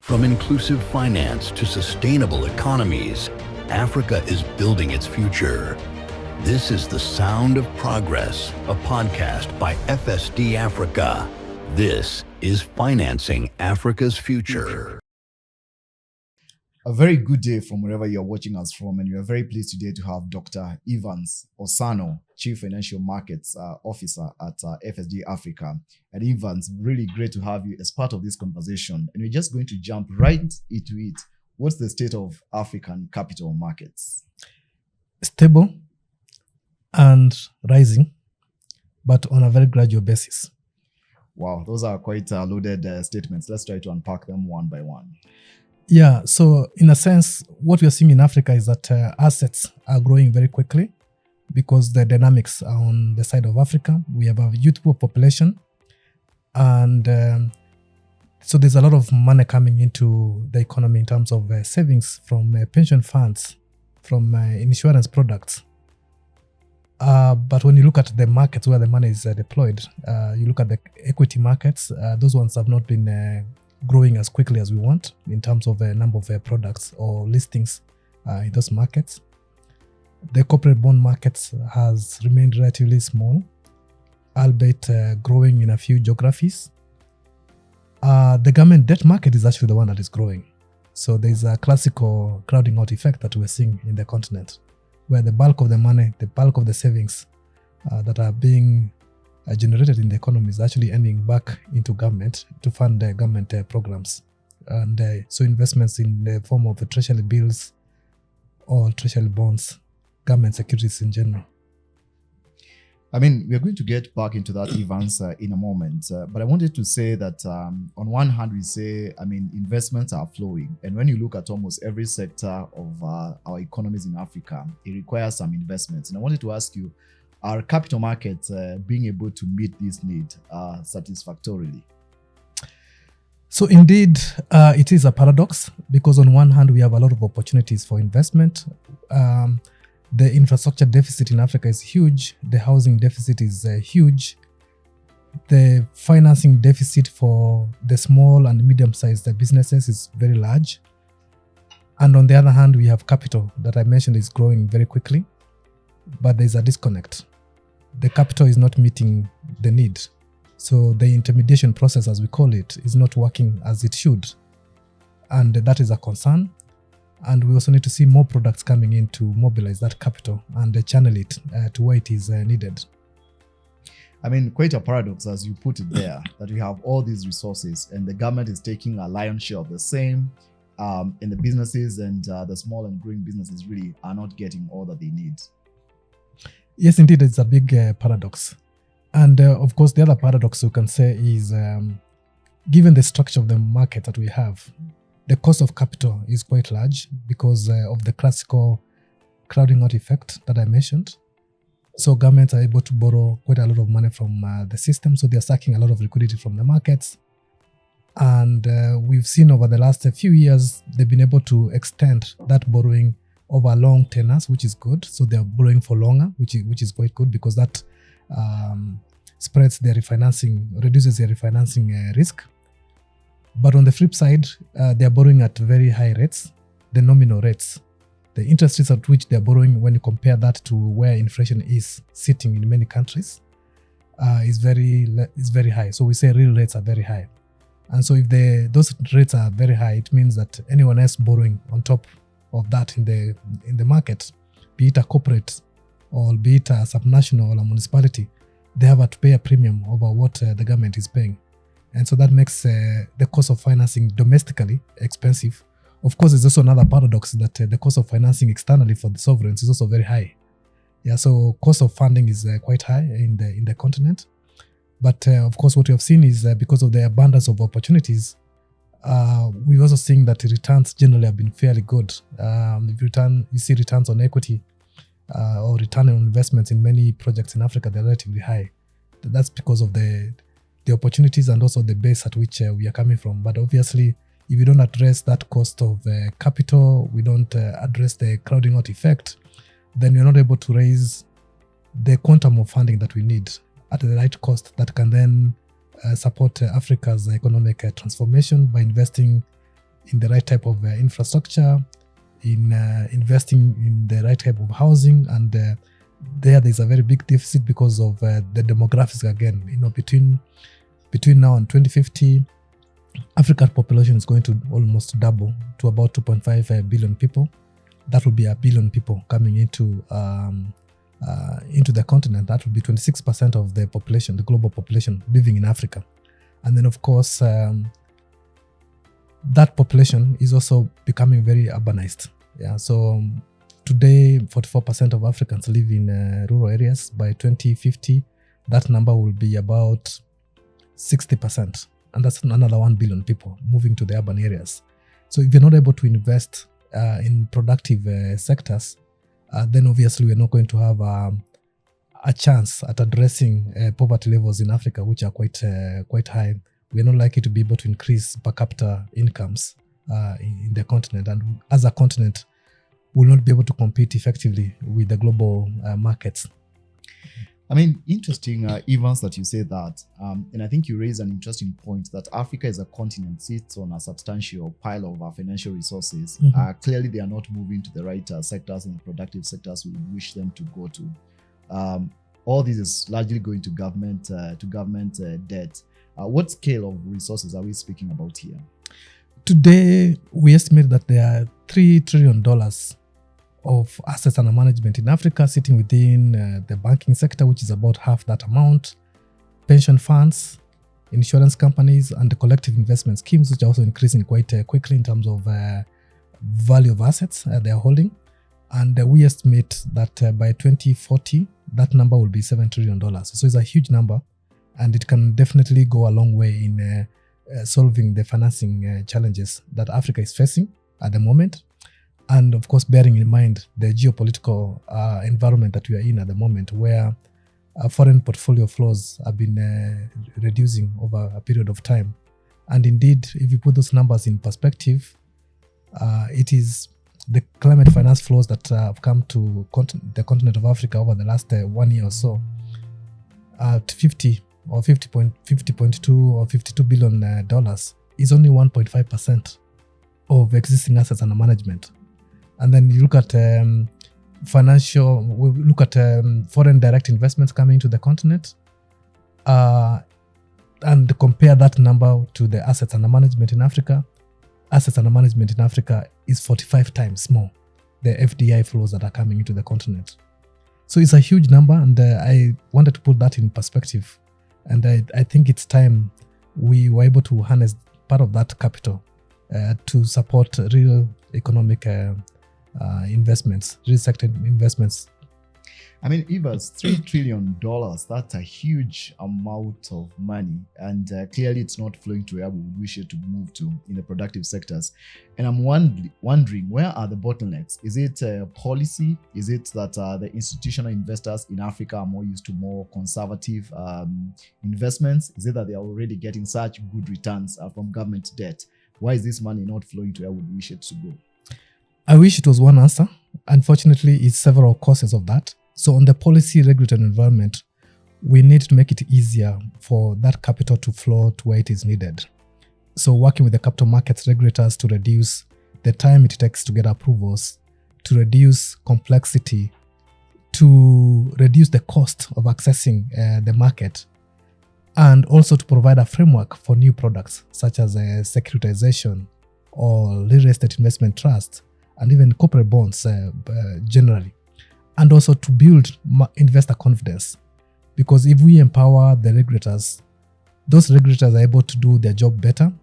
From inclusive finance to sustainable economies, Africa is building its future. This is The Sound of Progress, a podcast by FSD Africa. This is Financing Africa's Future. A very good day from wherever you're watching us from, and we are very pleased today to have Dr. Evans Osano, Chief Financial Markets Officer at FSD Africa. And Evans, really great to have you as part of this conversation. And we're just going to jump right into it. What's the state of African capital markets? Stable and rising, but on a very gradual basis. Wow, those are quite loaded statements. Let's try to unpack them one by one. Yeah, so in a sense, what we are seeing in Africa is that assets are growing very quickly because the dynamics are on the side of Africa. We have a youthful population, and so there's a lot of money coming into the economy in terms of savings from pension funds, from insurance products. But when you look at the markets where the money is deployed, you look at the equity markets, those ones have not been growing as quickly as we want in terms of the number of products or listings in those markets. The corporate bond markets has remained relatively small, albeit growing in a few geographies. The government debt market is actually the one that is growing. So there's a classical crowding out effect that we're seeing in the continent, where the bulk of the money, the bulk of the savings that are being generated in the economy is actually ending back into government to fund government programs. And so investments in the form of treasury bills or treasury bonds, government securities in general. I mean, we're going to get back into that, Evans, in a moment. But I wanted to say that on one hand, we say, investments are flowing. And when you look at almost every sector of our economies in Africa, it requires some investments. And I wanted to ask you, are capital markets being able to meet this need satisfactorily? So indeed, it is a paradox because on one hand, we have a lot of opportunities for investment. The infrastructure deficit in Africa is huge. The housing deficit is huge. The financing deficit for the small and medium-sized businesses is very large. And on the other hand, we have capital that I mentioned is growing very quickly, but there's a disconnect. The capital is not meeting the need. So the intermediation process, as we call it, is not working as it should. And that is a concern. And we also need to see more products coming in to mobilize that capital and channel it to where it is needed. I mean, quite a paradox as you put it there, that we have all these resources and the government is taking a lion's share of the same, and the businesses and the small and growing businesses really are not getting all that they need. Yes, indeed, it's a big paradox. And of course, the other paradox we can say is, given the structure of the market that we have, the cost of capital is quite large because of the classical crowding out effect that I mentioned. So governments are able to borrow quite a lot of money from the system. So they're sucking a lot of liquidity from the markets. And we've seen over the last few years, they've been able to extend that borrowing over long tenors, which is good. So they're borrowing for longer, which is quite good because that spreads their refinancing, reduces their refinancing risk. But on the flip side, they're borrowing at very high rates, the nominal rates. The interest rates at which they're borrowing, when you compare that to where inflation is sitting in many countries, is very high. So we say real rates are very high. And so if those rates are very high, it means that anyone else borrowing on top of that in the market, be it a corporate or be it a subnational or a municipality, they have to pay a premium over what the government is paying. And so that makes the cost of financing domestically expensive. Of course, there's also another paradox that the cost of financing externally for the sovereigns is also very high. Yeah, so cost of funding is quite high in the continent. But of course, what we have seen is because of the abundance of opportunities, we're also seeing that returns generally have been fairly good. You see returns on equity or return on investments in many projects in Africa, they're relatively high. That's because of the opportunities and also the base at which we are coming from. But obviously, if you don't address that cost of capital, we don't address the crowding out effect, then you're not able to raise the quantum of funding that we need at the right cost that can then support Africa's economic transformation by investing in the right type of infrastructure, in investing in the right type of housing, and there's a very big deficit because of the demographics again. Between now and 2050, African population is going to almost double to about 2.5 billion people. That will be a billion people coming into the continent. That will be 26% of the population, the global population living in Africa. And then, of course, that population is also becoming very urbanized. Yeah. So today, 44% of Africans live in rural areas. By 2050, that number will be about 60%. And that's another 1 billion people moving to the urban areas. So if you're not able to invest in productive sectors, then obviously we're not going to have a chance at addressing poverty levels in Africa, which are quite high. We're not likely to be able to increase per capita incomes in the continent. And as a continent, we'll not be able to compete effectively with the global markets. I mean, interesting, Evans, that you say that. And I think you raise an interesting point that Africa as a continent sits on a substantial pile of financial resources. Mm-hmm. Clearly, they are not moving to the right sectors and productive sectors we wish them to go to. All this is largely going to government debt. What scale of resources are we speaking about here? Today, we estimate that there are $3 trillion of assets under management in Africa sitting within the banking sector, which is about half that amount, pension funds, insurance companies, and the collective investment schemes, which are also increasing quite quickly in terms of value of assets they are holding. And we estimate that by 2040, that number will be $7 trillion. So it's a huge number, and it can definitely go a long way in solving the financing challenges that Africa is facing at the moment. And of course, bearing in mind the geopolitical environment that we are in at the moment, where foreign portfolio flows have been reducing over a period of time. And indeed, if you put those numbers in perspective, it is the climate finance flows that have come to the continent of Africa over the last 1 year or so, at 50 or 50.2 or $52 billion is only 1.5% of existing assets under management. And then you look at foreign direct investments coming to the continent, and compare that number to the assets under management in Africa. Assets under management in Africa is 45 times more, the FDI flows that are coming into the continent. So it's a huge number, and I wanted to put that in perspective. And I think it's time we were able to harness part of that capital to support real economic investments, real sector investments. I mean, Evans, $3 trillion, that's a huge amount of money. And clearly it's not flowing to where we would wish it to move to in the productive sectors. And I'm wondering, where are the bottlenecks? Is it policy? Is it that the institutional investors in Africa are more used to more conservative investments? Is it that they are already getting such good returns from government debt? Why is this money not flowing to where we would wish it to go? I wish it was one answer. Unfortunately, it's several causes of that. So on the policy regulated environment, we need to make it easier for that capital to flow to where it is needed. So working with the capital markets regulators to reduce the time it takes to get approvals, to reduce complexity, to reduce the cost of accessing the market, and also to provide a framework for new products such as securitization or real estate investment trusts, and even corporate bonds generally. And also to build investor confidence. Because if we empower the regulators, those regulators are able to do their job better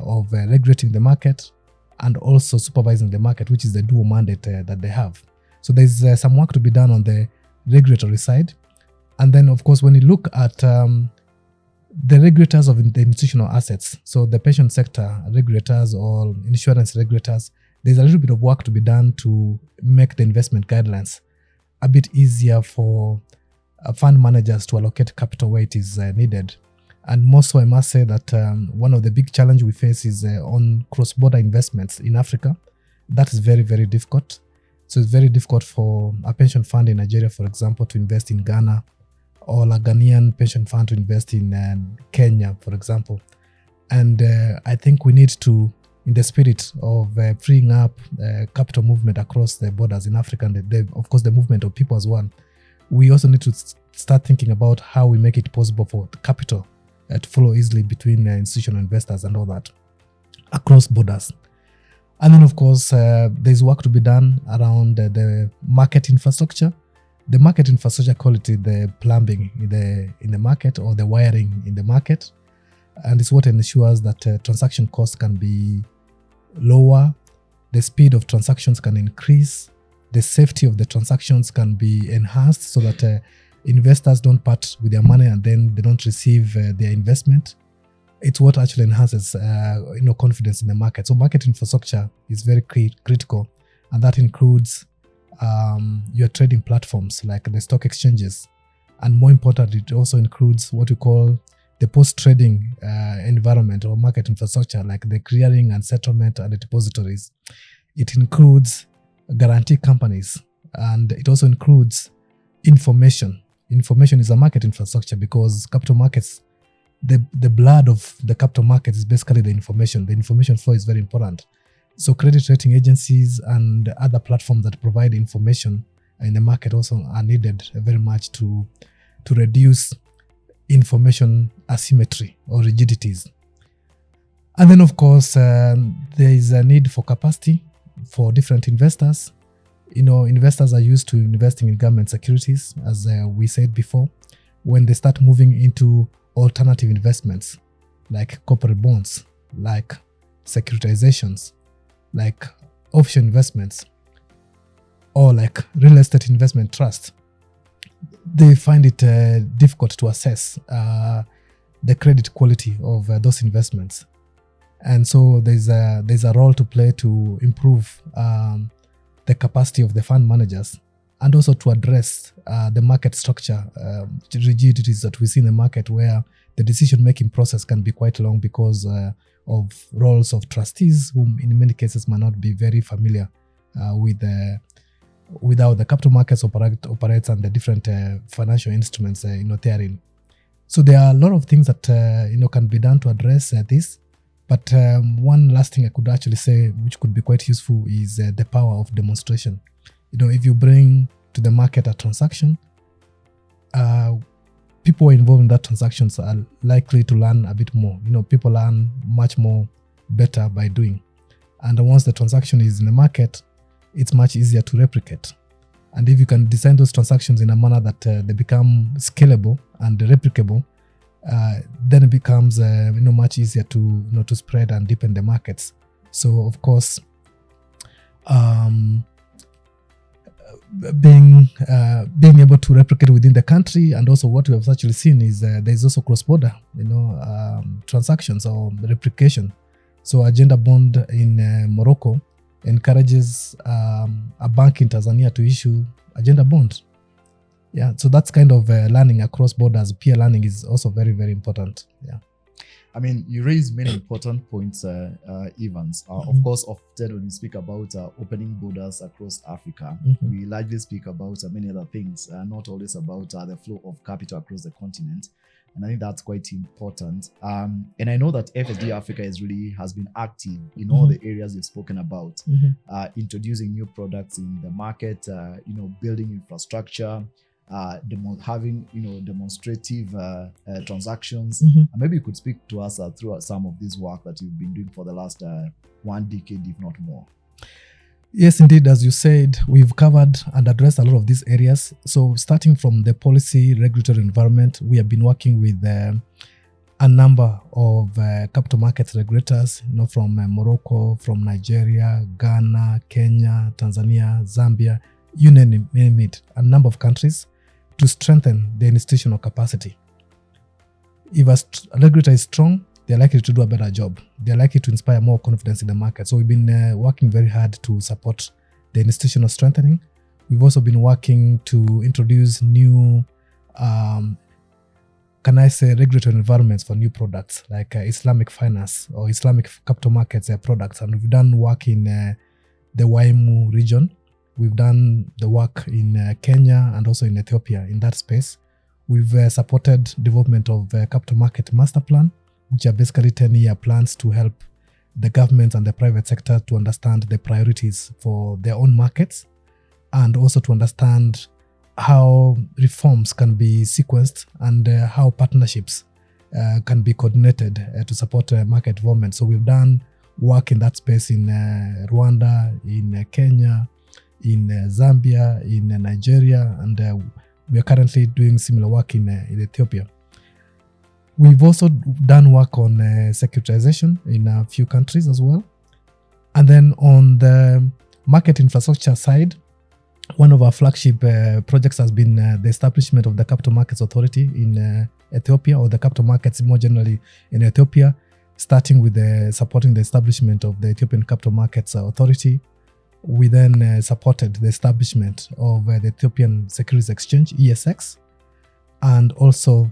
of regulating the market and also supervising the market, which is the dual mandate that they have. So there's some work to be done on the regulatory side. And then, of course, when you look at the regulators of the institutional assets, so the pension sector regulators or insurance regulators, there's a little bit of work to be done to make the investment guidelines a bit easier for fund managers to allocate capital where it is needed. And more so, I must say that one of the big challenges we face is on cross-border investments in Africa. That is very, very difficult. So it's very difficult for a pension fund in Nigeria, for example, to invest in Ghana, or a Ghanaian pension fund to invest in Kenya, for example. And I think we need to in the spirit of freeing up capital movement across the borders in Africa, and of course the movement of people as well, we also need to start thinking about how we make it possible for the capital to flow easily between institutional investors and all that across borders. And then, of course, there's work to be done around the market infrastructure. The market infrastructure, call it the plumbing in the market, or the wiring in the market. And it's what ensures that transaction costs can be lower, the speed of transactions can increase, the safety of the transactions can be enhanced so that investors don't part with their money and then they don't receive their investment. It's what actually enhances confidence in the market. So market infrastructure is very critical, and that includes your trading platforms like the stock exchanges, and more importantly, it also includes what we call the post-trading environment or market infrastructure, like the clearing and settlement and the depositories. It includes guarantee companies, and it also includes information. Information is a market infrastructure because capital markets, the blood of the capital market is basically the information. The information flow is very important. So credit rating agencies and other platforms that provide information in the market also are needed very much to reduce information asymmetry or rigidities. And then, of course, there is a need for capacity for different investors. Investors are used to investing in government securities, as we said before. When they start moving into alternative investments like corporate bonds, like securitizations, like offshore investments, or like real estate investment trust, they find it difficult to assess the credit quality of those investments. And so there's a role to play to improve the capacity of the fund managers, and also to address the market structure rigidities that we see in the market, where the decision-making process can be quite long because of roles of trustees, whom in many cases might not be very familiar with how the capital markets operates and the different financial instruments they are in. So there are a lot of things that can be done to address this. But one last thing I could actually say, which could be quite useful, is the power of demonstration. If you bring to the market a transaction, people involved in that transactions are likely to learn a bit more. People learn much more better by doing. And once the transaction is in the market, it's much easier to replicate. And if you can design those transactions in a manner that they become scalable and replicable, then it becomes much easier to spread and deepen the markets. So of course, being able to replicate within the country, and also what we have actually seen is there's also cross-border transactions or replication. So Agenda Bond in Morocco encourages a bank in Tanzania to issue Agenda Bond. Yeah, so that's kind of learning across borders. Peer learning is also very, very important. Yeah. I mean, you raise many important points, Evans. Of course, often when we speak about opening borders across Africa, we largely speak about many other things, not always about the flow of capital across the continent. And I think that's quite important. And I know that FSD Africa has been active in all the areas you've spoken about, introducing new products in the market, building infrastructure, having demonstrative transactions. And maybe you could speak to us through some of this work that you've been doing for the last 1 decade, if not more. Yes, indeed. As you said, we've covered and addressed a lot of these areas. So starting from the policy regulatory environment, we have been working with a number of capital markets regulators, from Morocco, from Nigeria, Ghana, Kenya, Tanzania, Zambia, you name it, a number of countries, to strengthen the institutional capacity. If a regulator is strong, they're likely to do a better job. They're likely to inspire more confidence in the market. So we've been working very hard to support the institutional strengthening. We've also been working to introduce new, regulatory environments for new products like Islamic finance or Islamic capital markets products. And we've done work in the Waimu region. We've done the work in Kenya and also in Ethiopia in that space. We've supported development of capital market master plan, which are basically 10-year plans to help the government and the private sector to understand the priorities for their own markets, and also to understand how reforms can be sequenced and how partnerships can be coordinated to support market development. So we've done work in that space in Rwanda, in Kenya, in Zambia, in Nigeria, and we are currently doing similar work in Ethiopia. We've also done work on securitization in a few countries as well. And then on the market infrastructure side, one of our flagship projects has been the establishment of the Capital Markets Authority in Ethiopia, or the capital markets more generally in Ethiopia, starting with supporting the establishment of the Ethiopian Capital Markets Authority. We then supported the establishment of the Ethiopian Securities Exchange, ESX, and also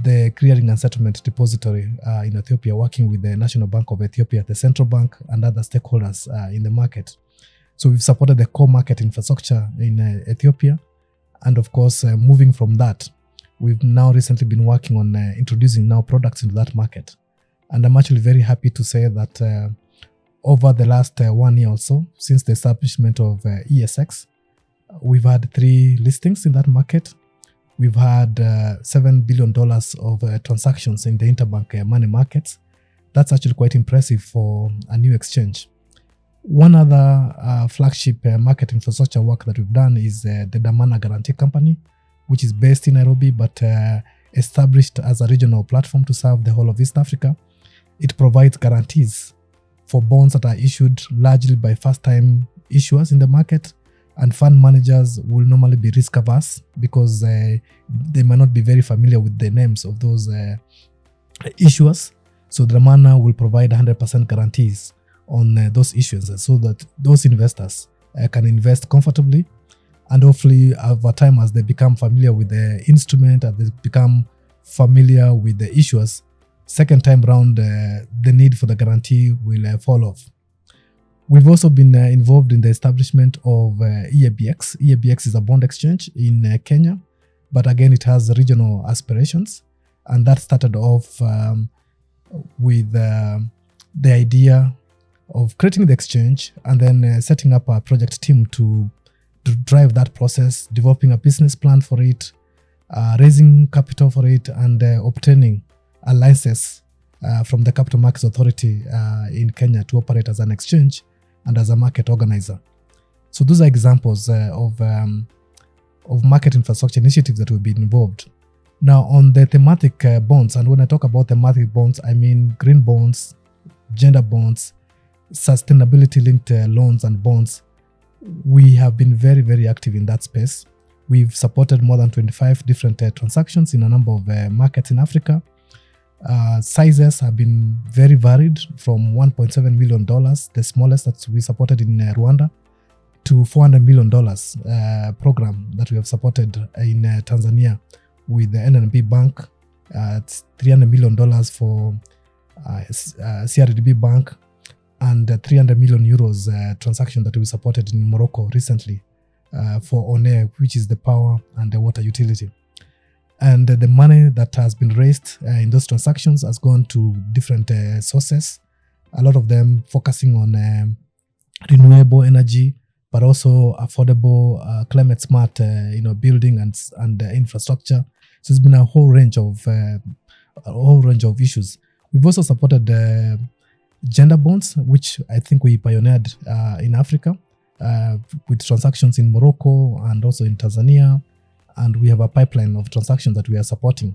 the Clearing and Settlement Depository in Ethiopia, working with the National Bank of Ethiopia, the central bank, and other stakeholders in the market. So we've supported the core market infrastructure in Ethiopia. And of course, moving from that, we've now recently been working on introducing now products into that market. And I'm actually very happy to say that over the last 1 year or so, since the establishment of ESX, we've had 3 listings in that market. We've had $7 billion of transactions in the interbank money markets. That's actually quite impressive for a new exchange. One other flagship market infrastructure work that we've done is the Dhamana Guarantee Company, which is based in Nairobi but established as a regional platform to serve the whole of East Africa. It provides guarantees for bonds that are issued largely by first-time issuers in the market, and fund managers will normally be risk-averse because they might not be very familiar with the names of those issuers. So Dhamana will provide 100% guarantees on those issuances so that those investors can invest comfortably, and hopefully over time, as they become familiar with the instrument, as they become familiar with the issuers, second time round the need for the guarantee will fall off. We've also been involved in the establishment of EABX. EABX is a bond exchange in Kenya, but again it has regional aspirations, and that started off with the idea of creating the exchange and then setting up a project team to drive that process, developing a business plan for it, raising capital for it, and obtaining a license from the Capital Markets Authority in Kenya to operate as an exchange and as a market organizer. So those are examples of market infrastructure initiatives that will be involved. Now on the thematic bonds, and when I talk about thematic bonds, I mean green bonds, gender bonds, sustainability-linked loans and bonds. We have been very, very active in that space. We've supported more than 25 different transactions in a number of markets in Africa. Sizes have been very varied, from $1.7 million, the smallest that we supported in Rwanda, to $400 million program that we have supported in Tanzania with the NNB Bank. It's $300 million for CRDB Bank, and 300 million euros transaction that we supported in Morocco recently for ONE, which is the power and the water utility. And the money that has been raised in those transactions has gone to different sources, a lot of them focusing on renewable energy, but also affordable, climate smart, building and infrastructure. So it's been a whole range of issues. We've also supported gender bonds, which I think we pioneered in Africa with transactions in Morocco and also in Tanzania. And we have a pipeline of transactions that we are supporting.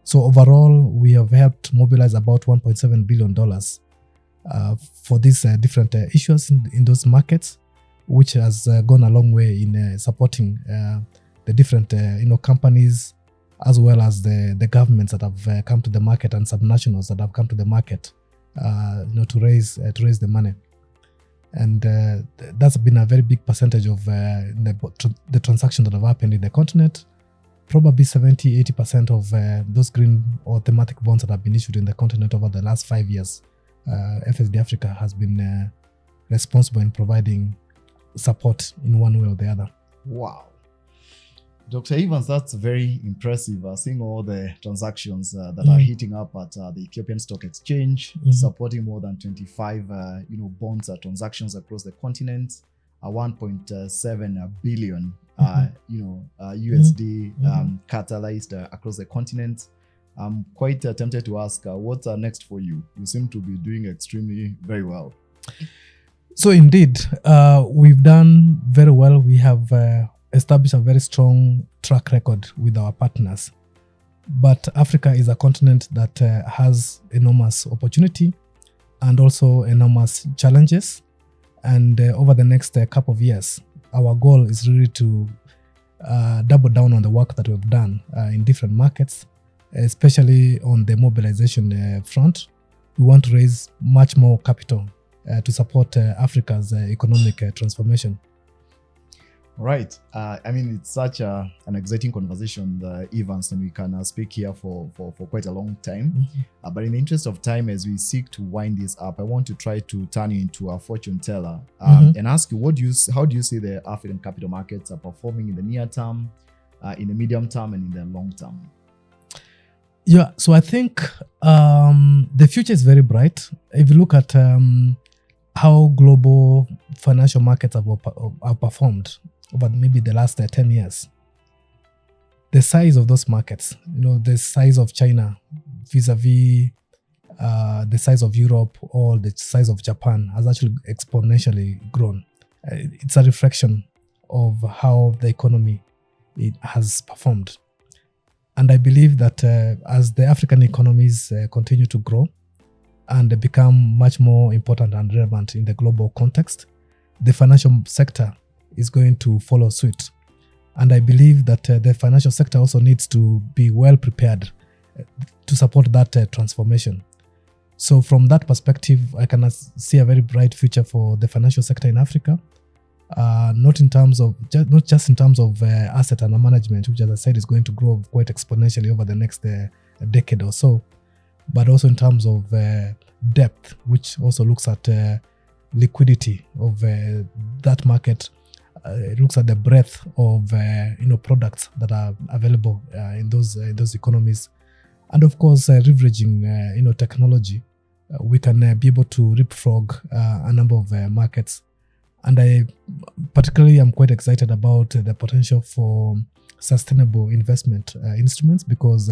So overall, we have helped mobilize about $1.7 billion for these different issues in those markets, which has gone a long way in supporting the different companies, as well as the governments that have come to the market and subnationals that have come to the market to raise the money. And that's been a very big percentage of the transactions that have happened in the continent. Probably 70-80% of those green or thematic bonds that have been issued in the continent over the last 5 years, FSD Africa has been responsible in providing support in one way or the other. Wow. Dr. Evans, that's very impressive. Seeing all the transactions that are heating up at the Ethiopian Stock Exchange, supporting more than 25, bonds transactions across the continent, 1.7 billion, USD catalyzed across the continent. I'm quite tempted to ask, what's next for you? You seem to be doing extremely very well. So indeed, we've done very well. We have established a very strong track record with our partners. But Africa is a continent that has enormous opportunity and also enormous challenges. And over the next couple of years, our goal is really to double down on the work that we've done in different markets, especially on the mobilization front. We want to raise much more capital to support Africa's economic transformation. Right. It's such an exciting conversation, Evans, and we can speak here for quite a long time. But in the interest of time, as we seek to wind this up, I want to try to turn you into a fortune teller and ask you, how do you see the African capital markets are performing in the near term, in the medium term, and in the long term? Yeah, so I think the future is very bright. If you look at how global financial markets have performed over maybe the last 10 years, the size of those markets, the size of China vis-a-vis the size of Europe or the size of Japan has actually exponentially grown. It's a reflection of how the economy has performed. And I believe that as the African economies continue to grow and become much more important and relevant in the global context, the financial sector is going to follow suit. And I believe that the financial sector also needs to be well prepared to support that transformation. So from that perspective, I can see a very bright future for the financial sector in Africa, not just in terms of asset under management, which, as I said, is going to grow quite exponentially over the next decade or so, but also in terms of depth, which also looks at liquidity of that market. It looks at the breadth of products that are available in those economies, and of course leveraging technology. We can be able to leapfrog a number of markets, and I particularly am quite excited about the potential for sustainable investment instruments, because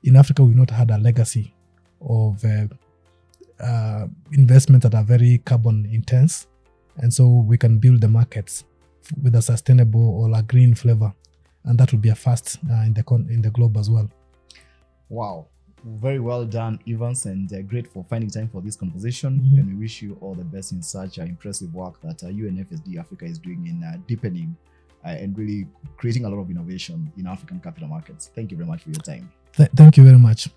in Africa we've not had a legacy of investments that are very carbon intense, and so we can build the markets with a sustainable or a green flavor, and that will be a first in the globe as well. Wow, very well done, Evans, and great for finding time for this conversation. And we wish you all the best in such impressive work that you and FSD Africa is doing in deepening and really creating a lot of innovation in African capital markets. Thank you very much for your time. Thank you very much.